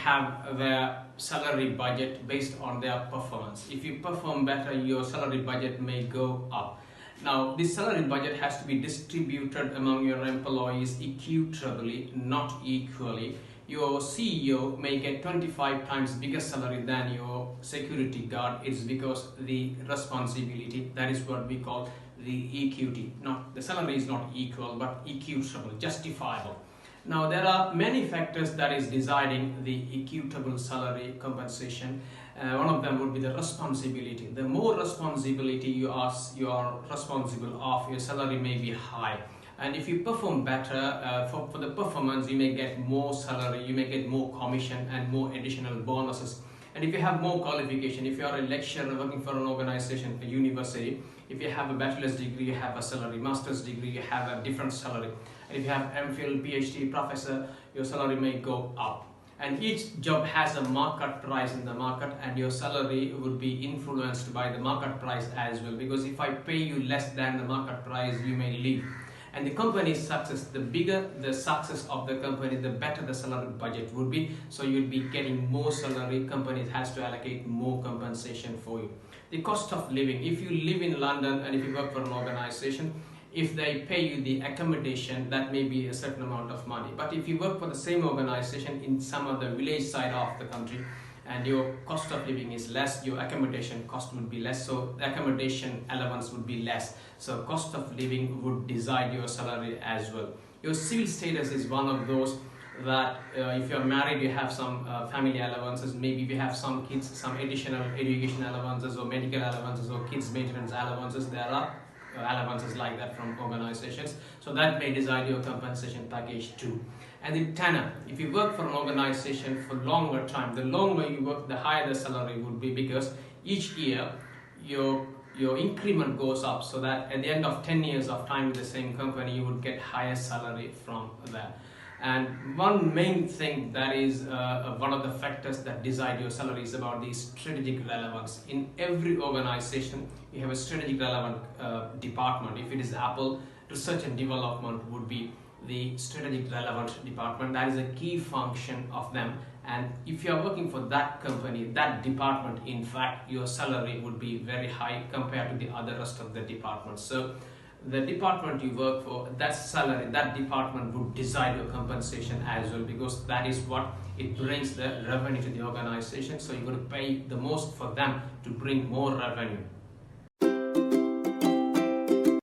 have their salary budget based on their performance. If you perform better, your salary budget may go up. Now, this salary budget has to be distributed among your employees equitably, not equally. Your CEO may get 25 times bigger salary than your security guard. It's because the responsibility, that is what we call the equity. Not the salary is not equal, but equitable, justifiable. Now, there are many factors that is deciding the equitable salary compensation. One of them would be the responsibility. The more responsibility you are responsible of, your salary may be high. And if you perform better, for the performance, you may get more salary, you may get more commission and more additional bonuses. And if you have more qualification, if you are a lecturer working for an organization, a university, if you have a bachelor's degree, you have a salary, master's degree, you have a different salary. And if you have MPhil, PhD, professor, your salary may go up. And each job has a market price in the market, and your salary would be influenced by the market price as well. Because if I pay you less than the market price, you may leave. And the company's success, the bigger the success of the company, the better the salary budget would be. So you'll be getting more salary. Company has to allocate more compensation for you. The cost of living. If you live in London and if you work for an organization, if they pay you the accommodation, that may be a certain amount of money. But if you work for the same organization in some other village side of the country, and your cost of living is less, your accommodation cost would be less, so the accommodation allowance would be less. So cost of living would decide your salary as well. Your civil status is one of those that if you're married, you have some family allowances. Maybe if you have some kids, some additional education allowances or medical allowances or kids maintenance allowances. There are allowances like that from organizations. So that may decide your compensation package too. And the tenure, if you work for an organization for longer time, the longer you work, the higher the salary would be, because each year your increment goes up, so that at the end of 10 years of time with the same company, you would get higher salary from that. And one main thing that is one of the factors that decide your salary is about the strategic relevance. In every organization, you have a strategic relevant department. If it is Apple, research and development would be the strategic relevant department. That is a key function of them. And if you are working for that company, that department, in fact, your salary would be very high compared to the other rest of the departments. So the department you work for, that salary, that department would decide your compensation as well, because that is what it brings the revenue to the organization. So you're going to pay the most for them to bring more revenue.